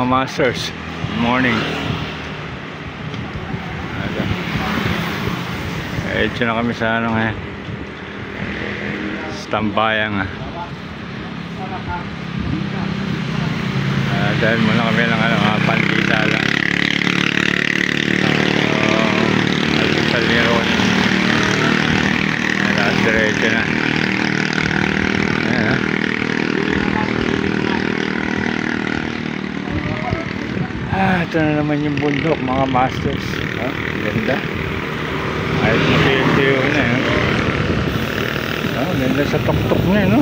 mga masters. Good morning. Ito na kami sa ano ngayon, Tambayang. Dahil muna kami ng mga panditala. Alpisal ni Ron. Lahat diretso na. Ayan, ito na naman yung bundok, mga masters. Ganda. Kahit matiyo na yun. Ganda sa tuktok niya, no?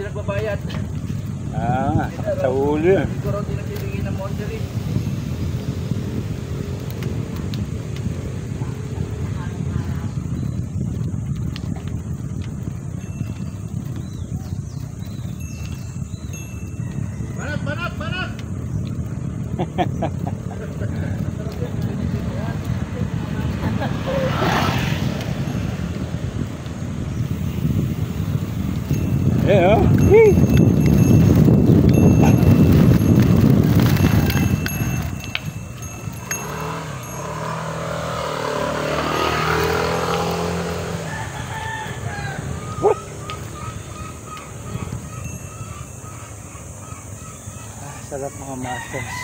Nagbabayad. Sa ulo yan. Hindi ko rin nagbibigay ng monitoring. Banat! Yeah. Sarap mga masters.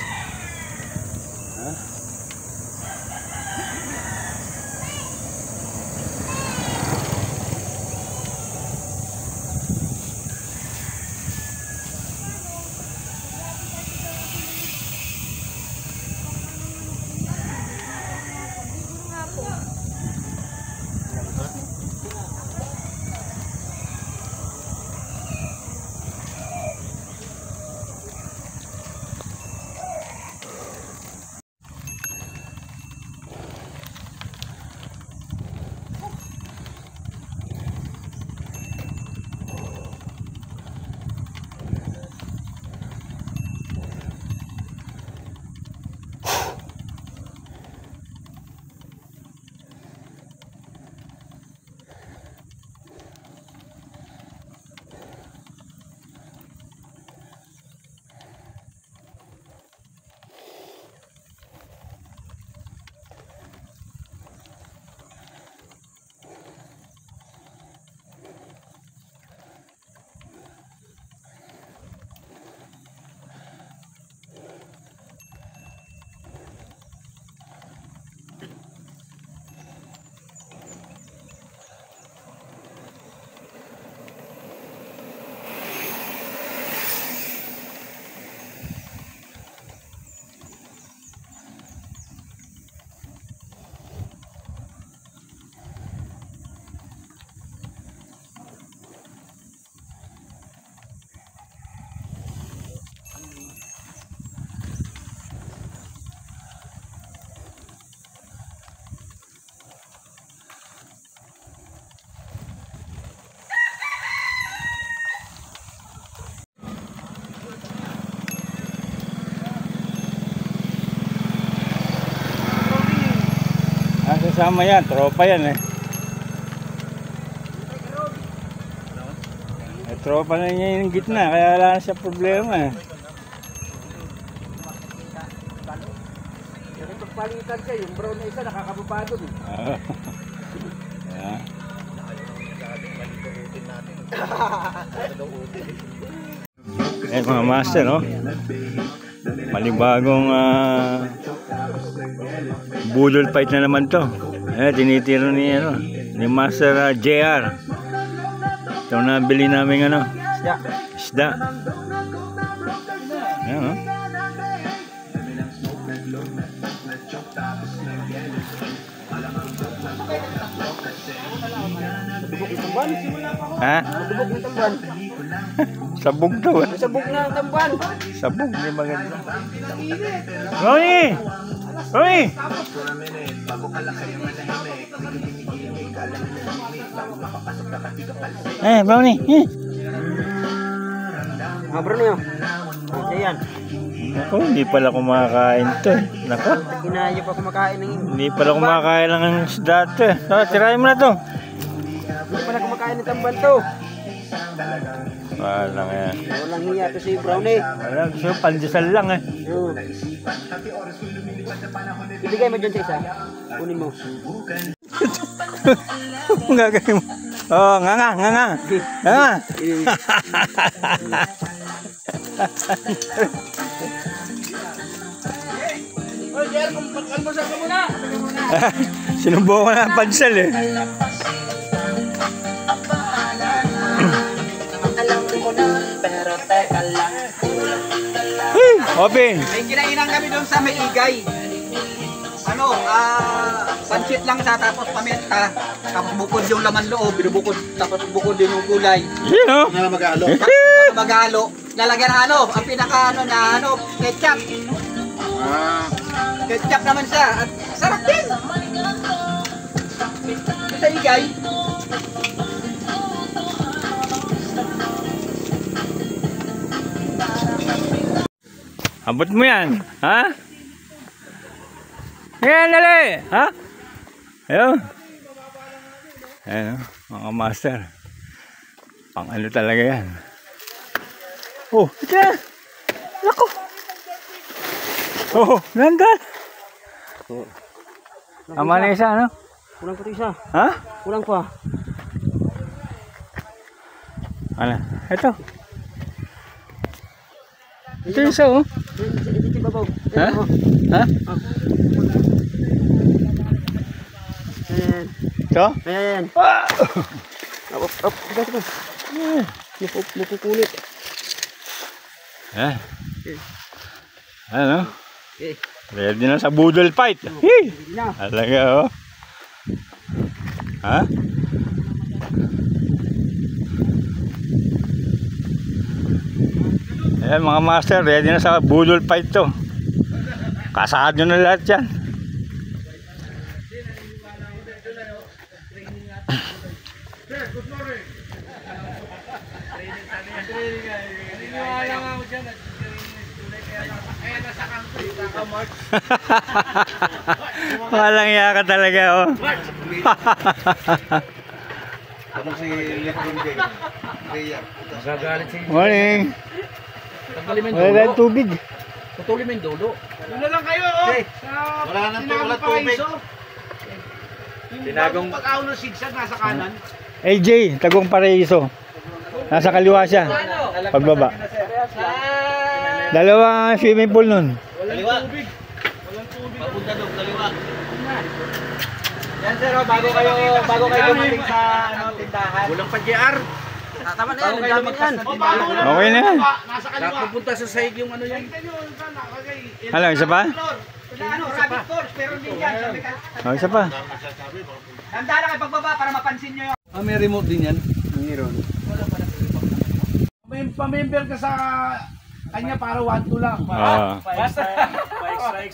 Kasama yan, tropa yan eh. Tropa na niya yung gitna, kaya wala na siya problema eh. Palitan siya, yung brown na isa nakakababa doon eh. Eh mga master, no? Malibagong budol fight na naman to. Tinitiro ni Master JR. Ito na bili namin si Isda. Isda. Ayan, oh. Ha? Sabog ng tamban. Sabog to, eh. Sabog na ang tamban. Sabog, di maganda. Ronnie! Ronnie! Brownie. Mga bro niyo. Okay yan. Ako, hindi pala kumakain to. Nako, Kinayo pa kumakain ng hindi pala kumakain lang ng isda to. Tirahin mo na to. Hindi pala kumakain ng tamban to. Walang yan. Walang hiya to si Brownie. Walang gusto, pandesal lang eh. Ibigay mo dyan sa isa. Kunin mo. Ang gagawin mo. Oh, nga. Nga. Oy, Jer, almusal ka muna. Sinubukan na ang pansal eh. Open. May kinainan kami doon sa may igay. Ano, pansit lang sa tapos paminta. Tapos bukod yung laman loob, binubukod. Tapos bukod yung gulay. Yun oh. Nga mag-aalo. Magalo. Lalagyan ng ano, ang pinaka ketchup. Ketchup naman siya. At sarap din. Sa igay. Abot mo yan. Ha? Ayan, dali. Ha? Ayun. Ayan oh, mga master. Pang ano talaga yan. Oh, ito na. Lako. Oh, nandun. Ama na isa, ano? Kulang pa ito isa. Ha? Kulang pa. Ano? Ito. Ito yung isa, oh. Ito babaw. Ha? Ha? Ayan. Ito? Ayan. Ah! Up. Diba. Napukulit. Ayan. Ano? Okay. Ready na sa budol fight. Hee! Hindi na. Talaga, oh. Ha? Ayan mga master, ready na sa budol fight to. Kasakad nyo na lahat yan. Walang iya ka talaga, oh. Ano si Letron Day? Magagalit si Morning. Tanggalin mo yung Wala dulo. lang tubig. Putulin mo yung dulo. Doon na lang kayo, oh. Wala nang wala tubig. Tinagong pag-aw ng sigsag nasa kanan. AJ, Tagong Paraiso. Nasa kaliwa siya. Pagbaba. Dalawang swimming pool nun. Walang tubig. Papunta doon, kaliwa. Yan sir, bago kayo dumating sa tindahan. Walang pa-JR. Tama na yan, ang dami yan. Okay na yan. Nasa kaliwa. Pupunta sa sahig yung ano yan. Hala, isa pa? Rabbit course, pero hindi yan. Sabi ka. Oh, isa pa. Handa na kayo pagbaba para mapansin nyo yung... May remote din yan. Meron. May pamember ka sa kanya para 1-2 lang. Ah. Basta.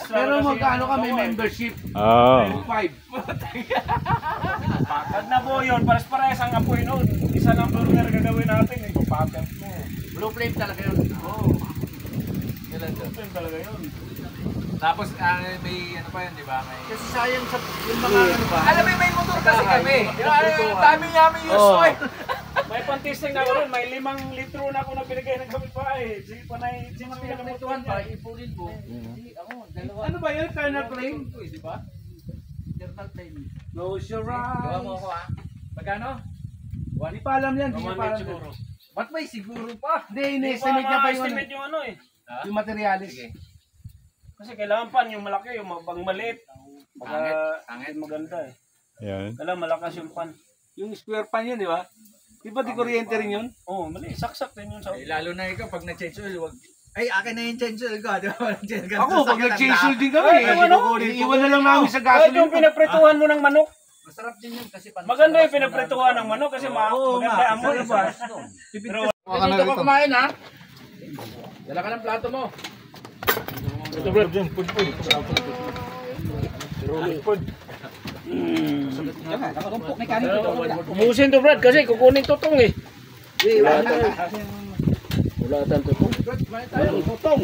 Pero magkano ka may membership? Oh. 5. Pag na po yun, pares-pares ang apoy nun. Isa lang burger gagawin natin, ipapatent mo. Blue flame talaga yun. Oo. Yun talaga yun. Tapos may ano pa yun, di ba? Kasi sayang sa yung mga ano ba? Alam mo, may motor kasi kami. Dami namin use oil. May pantisting na ako rin, may 5 litro na ako na binigay ng kapit pa eh. Sige pa na yung pinakamutuan Para niya. ipunin mo. Ano ba yun? Kernel flame? Di ba? Internal flame. Close your eyes. Gawa mo ako ah. Magkano? Hindi pa alam yan, hindi pa alam siguro. yan. Ba't may siguro pa? Hindi, Hindi ini-estimate niya pa yung ano. estimate yung ano eh. Yung materialis. Kasi kailangan pan yung malaki, yung pag maliit. Pangit. Maganda eh. Yan. Kailangan malakas yung pan. Yung square pan yun, di ba? Di ba di kuryente rin yun? Oo, mali. Saksak din yun sa... Lalo na ikaw pag nag-change oil, wag. Ay, akin na yung change oil ko. Di ba? Ako, pag nag-change din kami, iwan na lang namin sa gasoline. Yung pinaprituhan mo ng manok. Masarap din yun kasi Maganda yung pinaprituhan ng manok kasi maganda ang amoy. Dito ka kumain ha. Dala ka ng plato mo. Ito bro, dyan, pud. Nakatumpok may kanin dito. Ubusin to Brad kasi kukunin tutong eh. Wala tang tutong. Walang tutong.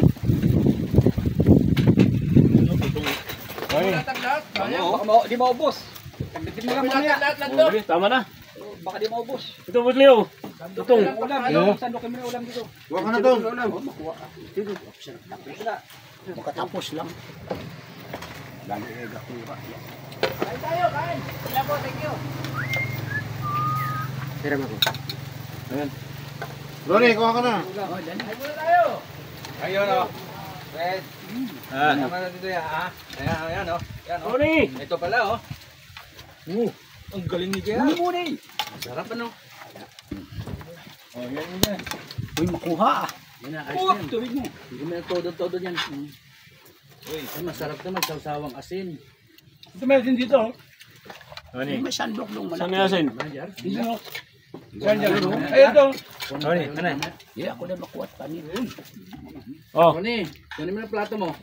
Lahat. Baka di maubos. Tagdating mo lang mamaya. Lahat. Tama na. Baka di maubos. Ito Bud Leo. Tutong. Ulam, dito. Sandukin mo na ulam dito. Huwag ka na doon. Makatapos lang. Kain tayo, kain. Sila po, thank you. Ronnie, kuha ka na. Kain muna tayo. Ayun o. Red. Tama na dito yan ha. Ayan o. Yan o. Tony. Ito pala o. Ang galing ni Kaya. Muna eh. Sarap ano. Oh, yan. Uy, makuha. Yan na, Oh, tubig mo. Hindi mo todo yan. Uy, masarap naman sausawang asin. Ito meron dito. May sandok nung Saan malaki. yasin? Dito. Saan dyan? Ayun to. Ronnie, ano? Yeah, ako na makuha pa nila. Oh. Kunin mo na plato mo.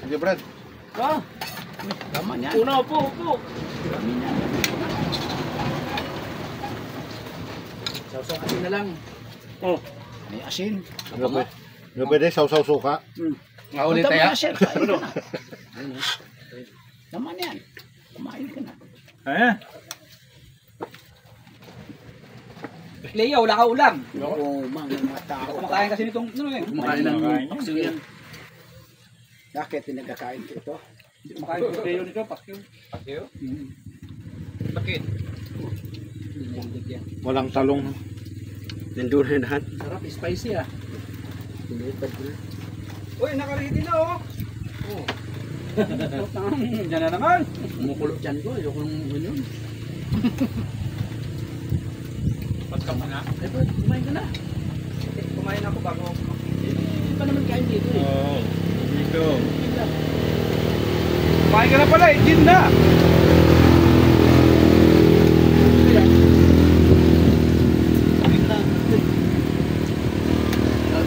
Sige, Brad. Ah, Tama niya. una upo. Sausawang asin na lang. Oh. May asin. Yung pwede, sausaw suka. Nga ulit Tama tayo. na, sir. Kain ka na. Tama na yan. Kumain ka na. Eh? Leo, wala ka ulam. Oo, mga tao. Kumakain kasi nitong, ano eh. Kumakain ng paksiw yan. Bakit pinagkakain ko ito? Kumakain ko Leo nito, pakyo. Paksiw? Bakit? Walang talong. Nandun na lahat. Sarap, spicy ah. Uy, nakaredy na oh. Diyan na naman. Kumukulot dyan ko. Ayoko nung ganyan. Ba't ka muna? Eh, ba't kumain ka na? Kumain ako bago ako kumain. Hindi pa naman kain dito eh. Oo. Dito. Kumain ka na pala, gin na.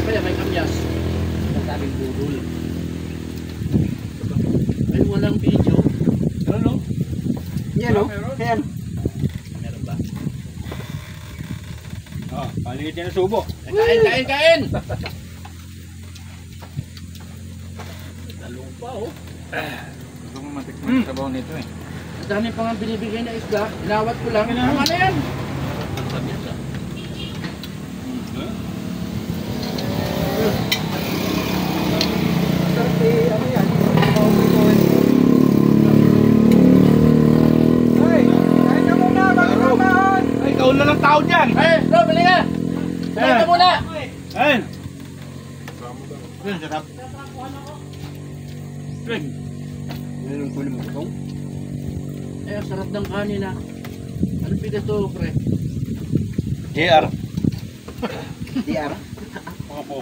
Kaya may kamyas. Masabing budol. Ay, walang video. Ano? Yan oh. Yan. Meron ba? Ah, paligid niya na subo. Kain! Talong pa oh. Gusto mo matikman yung sabaw nito eh. Ang dami pa nga binibigay na isda. Inawat ko lang. Tama na yan. Kamyas ah. Ano yan? Hey, kain ka muna bago naman. Ay, ikaw na lang tao dyan. Eh, bro, bali ka! Bali ka muna! Ayun. Yun, sarap. Meron ko naman ito. Eh, ang sarap ng kanin ah. Anong bigas to, pre? JR. DR. Opo.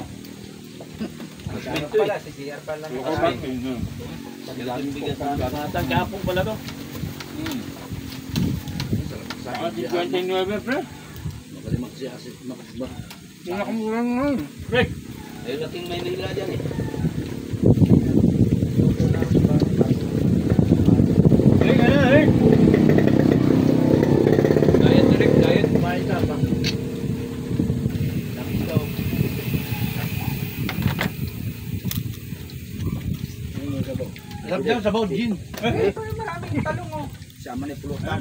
Pala, si DR pala. Ang bigas ah. Batang kapong pala to. Sa Di 29, pre. Magaling magsiyasip, makasba. Yung nakamura ngayon. Rick. Ayun nating Maynila dyan eh. Rick, ano, Rick? Diet direct, diet. Kumain ka pa. Tapos daw. Sarap dyan, sabaw, gin. Eh, maraming talong oh. Sama ni pulutan.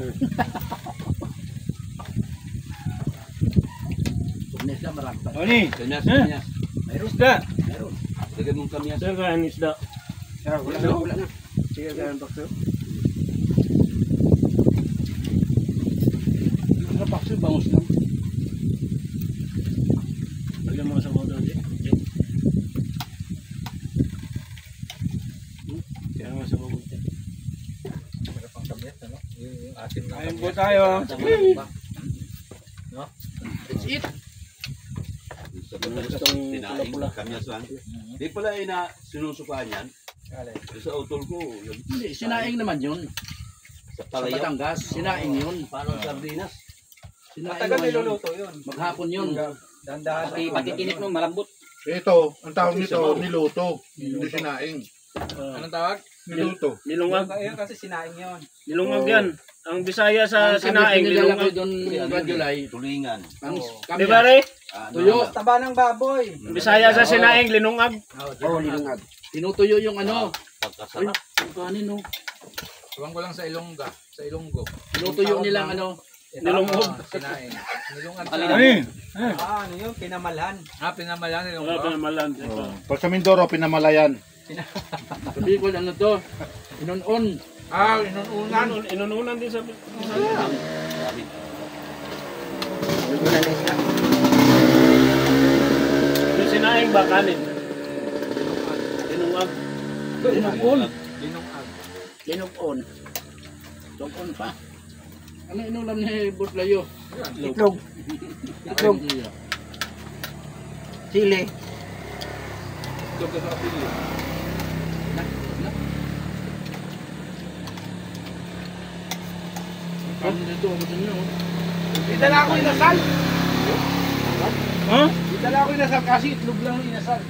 Kumnes na marami pa. Ronnie. Kamyas, Eh? kamyas. Mayroon isda. Meron. Lagyan mong kamyas. Sir, kain isda. Wala na. Sige, kain bakso. Sa pakso, bangus lang. Lagyan mo sa mga doon. Kaya mo sa mga Yes, ano? Yung asim na. Ayun po tayo. That's it. Tinaing kamyasan. Di pala sinusukaan yan. Sa utol ko, Hindi, sinaing naman yun. sa Sa palayaw. Batangas, sinaing yun. Parang sardinas. Sinaing Matagal naman yun. niluluto yun. Maghapon yun. Dandahan. Pati kinit mo, malambot. Ito, ang tawag nito, niluto. Hindi sinaing. Anong tawag? Niluto. Nilungag. Ayun kasi sinaing yun. Nilungag yan. Ang Bisaya sa Ang sinaing, nilala ko nilungag. doon, Brad July. Tulingan. Ang Di ba re? Tuyo. Taba ng baboy. Ang Bisaya sa sinaing, linungag. Oo, nilungag. Tinutuyo yung ano. Ay, Pagkasarap. yung kanin no. Tuwang ko lang sa Ilongga. Sa Ilonggo. Tinutuyo nilang ano. Nilungog. Sinain. Nilungan sa... Ayun. Ano yun? Pinamalhan. Pinamalan Wala Ilonggo. pa naman. Pag sa Mindoro, pinamalayan. Sabi ko, ano to? Inon-on. Inununan. Inununan din sa Bisaya. Yung sinaing ba kanin? Linungag. Inon-on. Linungag. Inon-on. Inon-on pa. Ano inulam ni Butlayo? Itlog. Itlog. Chili. Ito ka sa apili. Ano dito? Ano dito? Idala ako inasal. Huh? Idala ako inasal kasi itlog lang yung inasal.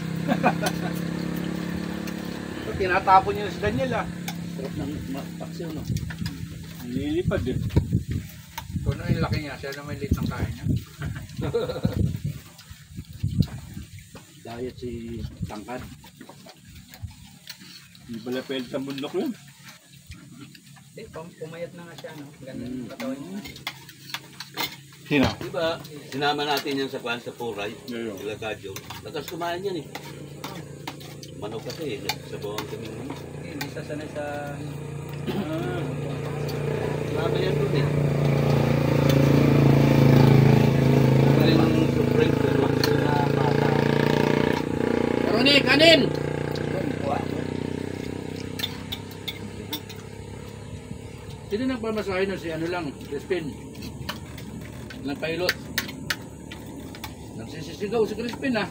Tinatapon niya si Daniel ah. Sarap ng paksiw no? Lilipad eh. Kung ano yung laki niya, siya naman late ng kain niya. Diet si Tangkad. Hindi pala pwede sa bundok yun. Pumayat na nga siya, no? Ganda yung katawan niya. Sino? Diba, sinama natin yan sa kwan sa Puray. Sila Kadyo. Lakas kumain yan eh. Manok kasi, nagsabawan kami ng manok. Hindi sasanay sa... Marami yan doon eh. Maling supreme pero sila mata. Karoni, kanin! Sino nagpamasahe na si ano lang, Crispin? Nagpailot. Nagsisisigaw si Crispin ah.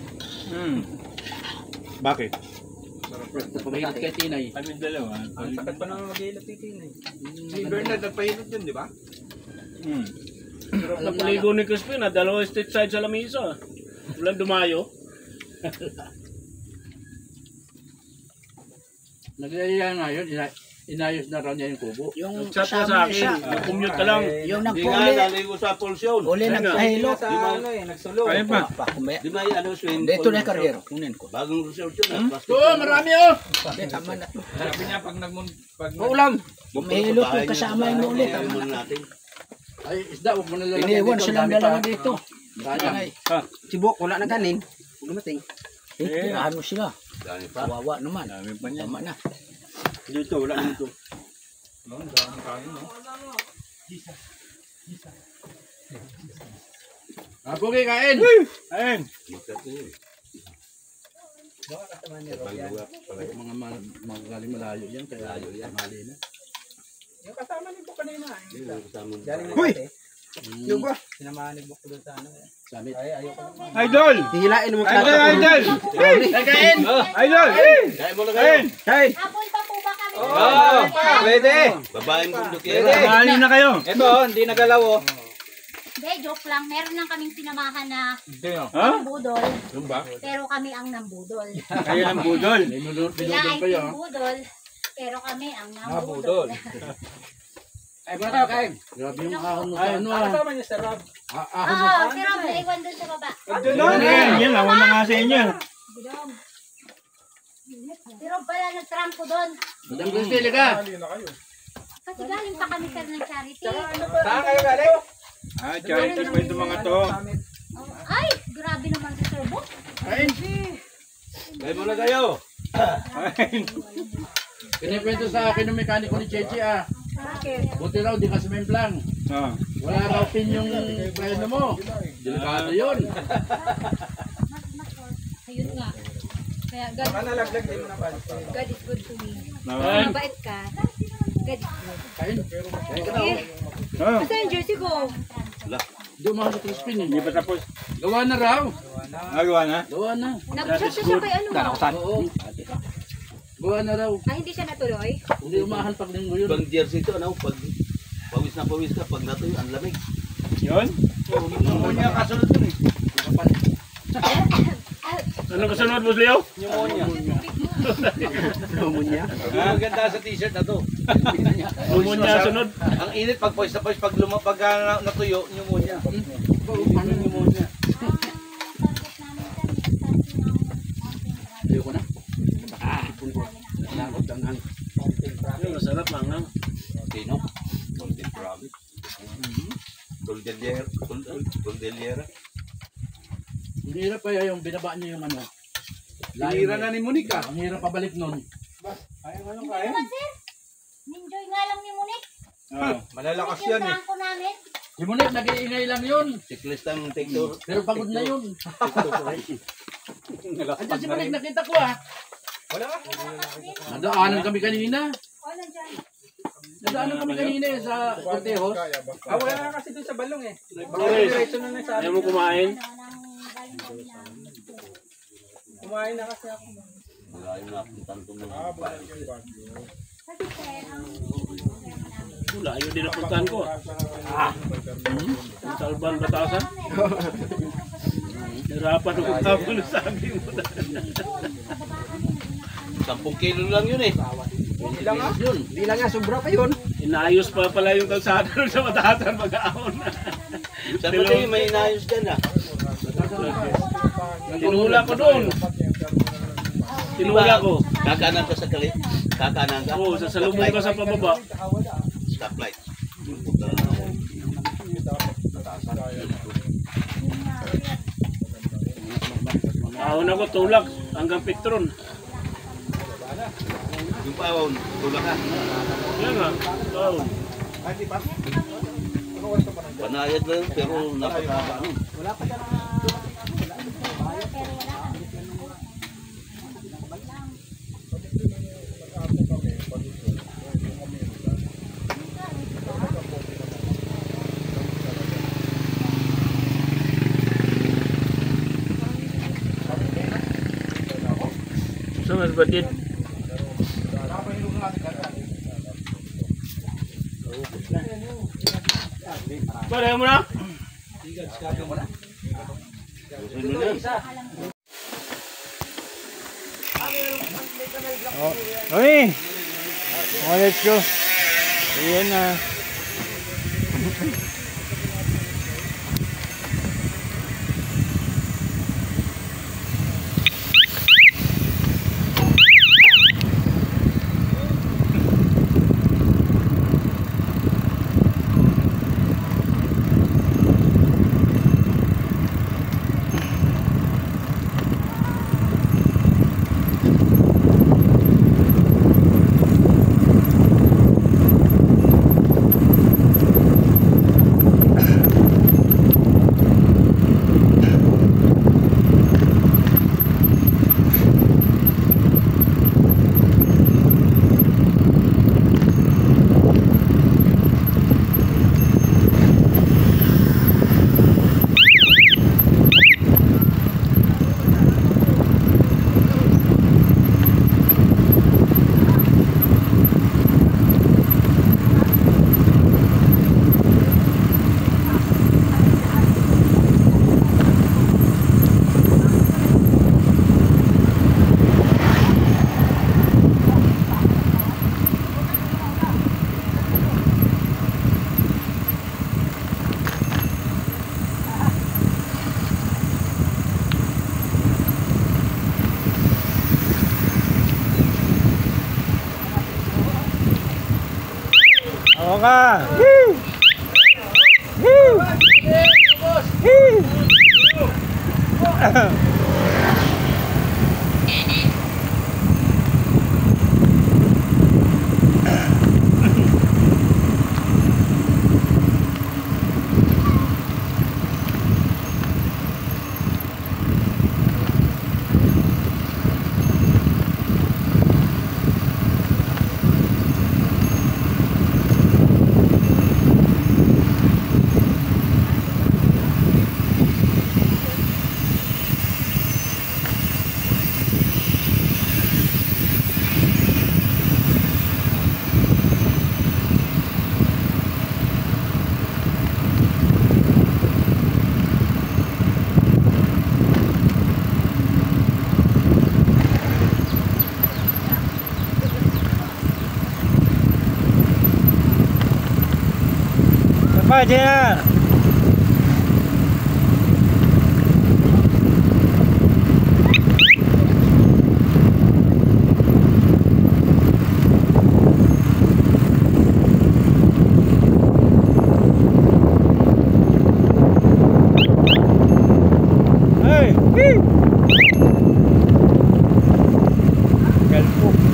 Bakit? Napamahilot kay Tinay. Kami dalawa. Ang sakat pa naman mag-iilot titin eh. Si Bernard nagpahilot yun, di ba? Alam na Napaligo ni Crispin na dalawa street side sa lamisa. Walang dumayo. Nagyayaya nga yun, inayos na raw niya yung kubo. Yung Chat ka kasama sa niya akin. siya. Commute ka lang. Yung Hindi nga, nagpuli. naligo sa pulsyon. Uli Ayun nga. nagpahilot. Sa ano eh, nagsulo. Kaya pa. Pakumaya. Di ba yung ano, swing? Dito na karyero. Kunin ko. Bagong resort yun. Ito, marami oh! Hindi, tama na. Sabi niya pag Ulam. Bumihilot yung kasama yung ulit. Ayaw Tama muna na. natin. Ay, isda, huwag mo na lalagyan Iniwan dito, silang dami dalawa pa. dito. Sayang. Sibok, wala na kanin. Dumating. Eh. Ano sila? Dami pa. Kawawa naman. Dami pa niya. Tama na. Dito, wala dito. Pugi, kain! Ayun. Magkat yun. Yung Mga magaling malayo yan, kaya Layo yan. mali na. kasama ni Buk kanina. Yung kasama mo. Galing Uy! Yung ba? Sinamahan ni Buk doon sa ano eh. Samit. Ay, ayoko naman. Idol! Hihilain mo Idol! Idol! Kain! Idol! Kaya mo na kayo. Hey! Apple pa po ba kami? Oh, pwede! Babaeng bundok Pwede. yan. Mahali na kayo. Ito, hindi nagalaw oh. Hindi, joke lang. Meron lang kaming sinamahan na Ha? budol. Yung ba? Pero kami ang nambudol. Kayo ang budol. May Sila binudol ay kayo. team budol. Pero kami ang Nabudol. nambudol. Ay, muna kayo, kain. Grabe yung ahon mo sa ano ah. Kasama niya sa Rob. Ahon mo. Oo, si Rob naiwan dun sa baba. Yan, ako na nga sa inyo. Bilom. Si Rob pala nagtrangko doon. Madam Crispin, liga. Kasi galing pa kami sir ng charity. Saan kayo galing? Ah, charity pa itong mga to. Oh, ay, grabe naman si Sir Bo. Kain. Kaya mo na kayo. Kinikwento sa akin ng mekaniko ni Chechi ah. Bakit? Buti raw, di ka sumemplang. Ah. Wala raw pin yung preno mo. Delikado yun. Ayun nga. Kaya God, Baka nalaglag din mo na pala. God is good to me. Naman. Mabait ka. Tapos di naman Kain. Kain ka na, oh. Oh, Basta yung jersey ko. Doon mga sa Crispin, eh. hindi pa tapos. Gawa na raw. Nagawa na? Gawa na. Nag-chat siya kay ano mo. Oo. Gawa na raw. Ah, hindi siya natuloy? Hindi umahan pag linggo yun. Pang jersey ito, ano, pag pawis na pawis ka, pag natuyo, ang lamig. Yun? Pneumonia kasunod dun eh. Ano kasunod mo, Leo? Pneumonia. Pneumonia. Ang ganda sa t-shirt na to. Pneumonia sunod. Ang init pag pawis na pawis, pag natuyo, pneumonia. Pneumonia. Ayoko na. Nakot ang hang. Yung masarap lang, ha? Sino? Golden Promise. Cordillera. Hindi hirap kaya yung binaba niya yung ano. Hinira na ni Monica. Ang hirap pabalik nun. Naman, sir. Enjoy nga lang ni Monique. Malalakas Yung yan eh. prank ko namin. Si Monique, nag-iingay lang yun. Checklist ang take-tour. Pero pagod na yun. Andiyan si Monique, nakita ko ah. Wala ka? Nadaanan kami kanina. Oh, nandiyan. Nadaanan kami kanina eh, sa Cortejos. Wala ka kasi dun sa balong eh. Boris, Diretso na na sa ayaw mo kumain? Kumain na kasi ako. Wala yung napuntan ko ng Kasi sir, ang Wala, yun din napuntahan ko. Yung Talban, Batasan. Narapan ako kapon, sabi mo na. 10 kilo lang yun eh. Ilang nga? Yun. Hindi lang nga, sobra pa yun. Inayos pa pala yung kalsada doon sa Batasan mag-aon. Sabi ko may inayos dyan ah. Tinula ko doon. Tinula ko. Kakanan ka sa kalit. Kakanan ka. Oo, sasalubong ka sa pababa. Stoplight. Ahon ako tulak hanggang Petron. Yung pawon, tulak ka. Yan nga, ahon. Panayad lang pero napakaba ano. So, mas batid. Pareho mo na? Oh, okay. Oh, let's go. Ayan na. Oo ka. Woo! Woo! Woo! Pwede na. Hey! Hey! Galpo.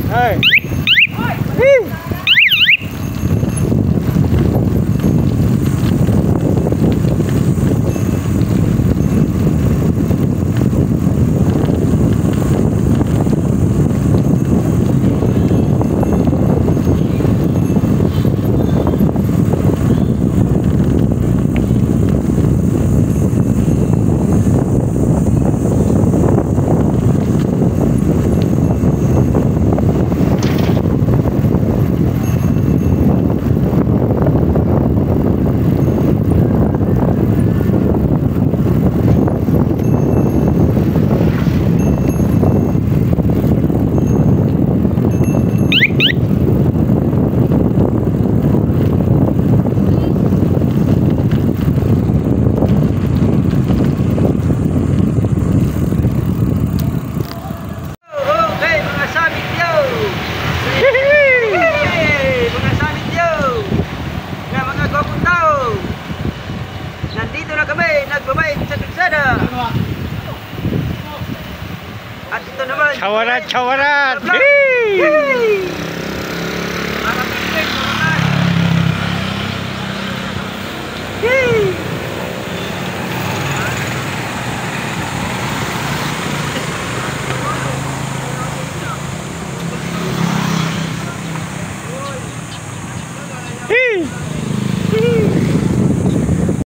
Hey! Woo! Chawarat, chawarat! Hey!